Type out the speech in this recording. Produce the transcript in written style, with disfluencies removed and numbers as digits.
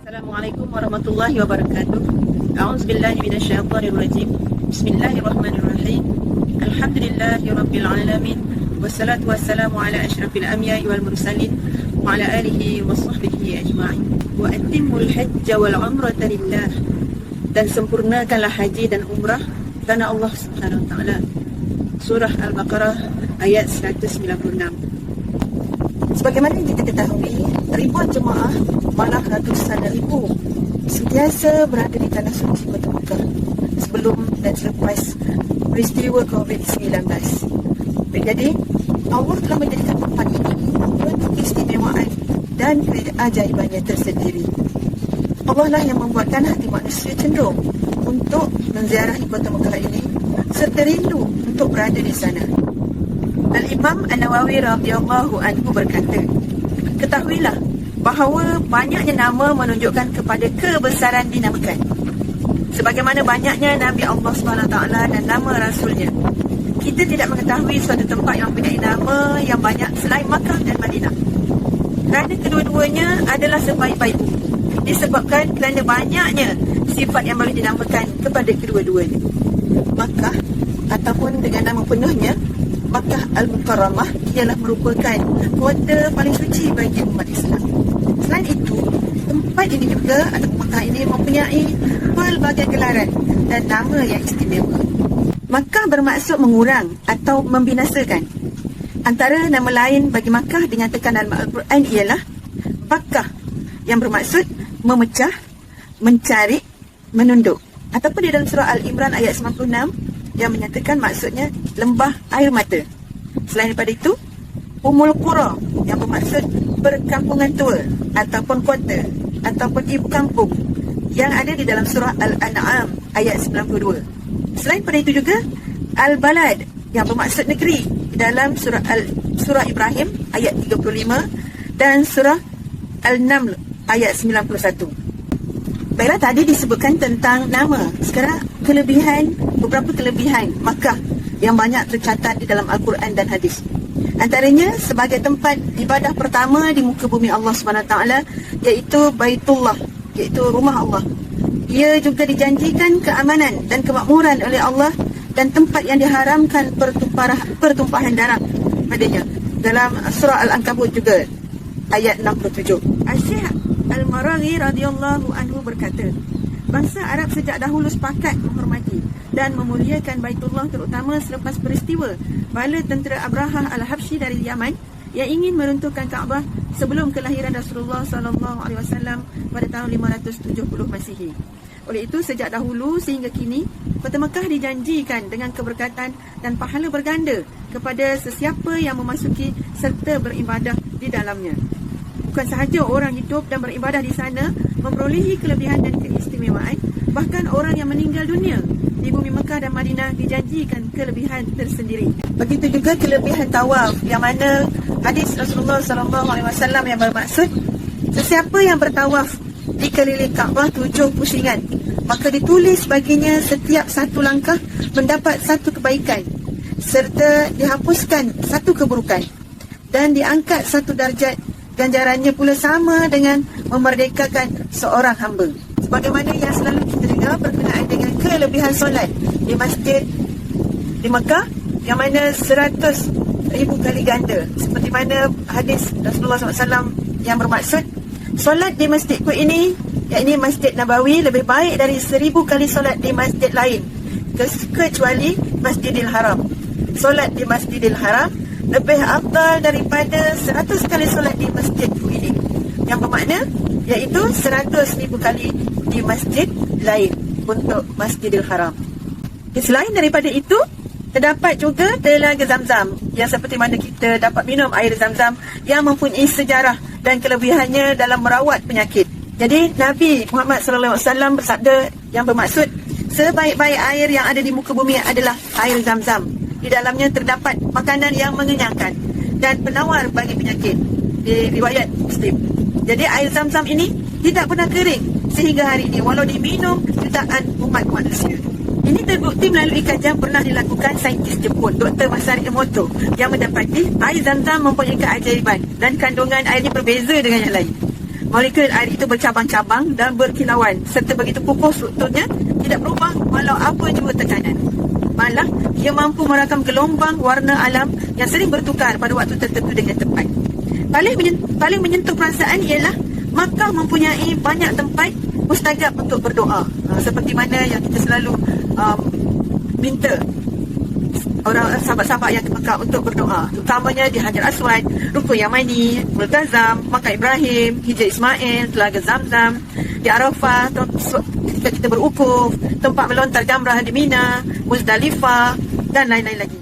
Assalamualaikum warahmatullahi wabarakatuh. A'udzubillahi minasyaitonirrajim. Bismillahirrahmanirrahim. Alhamdulillahirabbil alamin. Wassalatu wassalamu ala asyrafil anbiya'i wal mursalin wa ala alihi washabbihi ajma'in. Wa atimmul hajja wal umrata lillah. Dan sempurnakanlah haji dan umrah karena Allah Subhanahu wa taala. Surah Al-Baqarah ayat 196. Sebagaimana kita ketahui, ribuan jemaah, malah ratusan ribu sentiasa berada di tanah suci Kota Mekah sebelum dan selepas peristiwa COVID-19. Jadi, Allah telah menjadikan tempat ini untuk keistimewaan dan keajaibannya tersendiri. Allah lah yang membuatkan hati manusia cenderung untuk menziarahi Kota Mekah ini serta rindu untuk berada di sana. Al-Imam An-Nawawi radhiyallahu anhu berkata, ketahuilah bahawa banyaknya nama menunjukkan kepada kebesaran dinamakan. Sebagaimana banyaknya Nabi Allah SWT dan nama Rasulnya. Kita tidak mengetahui suatu tempat yang mempunyai nama yang banyak selain Makkah dan Madinah. Kerana kedua-duanya adalah sebaik-baik. Disebabkan kerana banyaknya sifat yang boleh dinamakan kepada kedua-duanya. Makkah ataupun dengan nama penuhnya Makkah Al-Mukarramah ialah merupakan kota paling suci bagi umat Islam. Selain itu, tempat ini juga atau Makkah ini mempunyai pelbagai gelaran dan nama yang istimewa. Makkah bermaksud mengurang atau membinasakan. Antara nama lain bagi Makkah dinyatakan dalam Al-Quran ialah Bakkah, yang bermaksud memecah, mencari, menunduk. Ataupun di dalam surah Al-Imran ayat 96 yang menyatakan maksudnya lembah air mata. Selain daripada itu, Ummul Qura yang bermaksud perkampungan tua ataupun kota ataupun ibu kampung yang ada di dalam surah Al-An'am ayat 92. Selain daripada itu juga Al-Balad yang bermaksud negeri di dalam surah Ibrahim ayat 35 dan surah Al-Naml ayat 91. Baiklah, tadi disebutkan tentang nama. Sekarang beberapa kelebihan Makkah yang banyak tercatat di dalam Al-Quran dan hadis. Antaranya sebagai tempat ibadah pertama di muka bumi Allah SWT, iaitu Baitullah, iaitu rumah Allah. Ia juga dijanjikan keamanan dan kemakmuran oleh Allah dan tempat yang diharamkan pertumpahan darah padanya. Dalam surah Al-Ankabut juga ayat 67. Syekh Al-Maraghi radhiyallahu anhu berkata, bangsa Arab sejak dahulu sepakat menghormati dan memuliakan Baitullah, terutama selepas peristiwa bala tentera Abrahah Al-Habsyi dari Yaman yang ingin meruntuhkan Kaabah sebelum kelahiran Rasulullah SAW pada tahun 570 Masihi. Oleh itu, sejak dahulu sehingga kini, Kota Mekah dijanjikan dengan keberkatan dan pahala berganda kepada sesiapa yang memasuki serta beribadah di dalamnya. Bukan sahaja orang hidup dan beribadah di sana memperolehi kelebihan dan keistimewaan, bahkan orang yang meninggal dunia di bumi Mekah dan Madinah dijanjikan kelebihan tersendiri. Begitu juga kelebihan tawaf, yang mana hadis Rasulullah SAW yang bermaksud, sesiapa yang bertawaf di keliling Kaabah 7 pusingan, maka ditulis baginya setiap satu langkah mendapat satu kebaikan, serta dihapuskan satu keburukan, dan diangkat satu darjat. Ganjarannya pula sama dengan memerdekakan seorang hamba. Sebagaimana yang selalu kita dengar berkenaan dengan kelebihan solat di masjid di Mekah, yang mana 100,000 kali ganda. Seperti mana hadis Rasulullah SAW yang bermaksud, solat di masjidku ini, yakni Masjid Nabawi, lebih baik dari 1,000 kali solat di masjid lain, kecuali Masjidil Haram. Solat di Masjidil Haram lebih afdal daripada 100 kali solat di masjidku ini, yang bermakna iaitu 100,000 kali di masjid lain untuk Masjidil Haram. Selain daripada itu, terdapat juga Telaga Zamzam, yang seperti mana kita dapat minum air Zamzam yang mempunyai sejarah dan kelebihannya dalam merawat penyakit. Jadi Nabi Muhammad SAW bersabda yang bermaksud, sebaik-baik air yang ada di muka bumi adalah air Zamzam. Di dalamnya terdapat makanan yang mengenyangkan dan penawar bagi penyakit, di riwayat Muslim. Jadi air Zamzam ini tidak pernah kering sehingga hari ini, walau diminum jutaan umat manusia. Ini terbukti melalui kajian pernah dilakukan saintis Jepun, Dr. Masaru Emoto, yang mendapati air Zamzam mempunyai keajaiban dan kandungan airnya berbeza dengan yang lain. Molekul air itu bercabang-cabang dan berkilauan serta begitu kukuh strukturnya, tidak berubah walau apa jua tekanan. Malah, ia mampu merakam gelombang warna alam yang sering bertukar pada waktu tertentu dengan tepat. Paling menyentuh perasaan ialah Makkah mempunyai banyak tempat mustajab untuk berdoa. Seperti mana yang kita selalu minta orang sahabat-sahabat yang ke Mekah untuk berdoa, terutamanya di Hajar Aswad, Rukun Yamani, Multazam, Makam Ibrahim, Hijr Ismail, Telaga Zamzam, di Arafah, ketika kita berukuf, tempat melontar jamrah di Mina, Muzdalifah dan lain-lain lagi.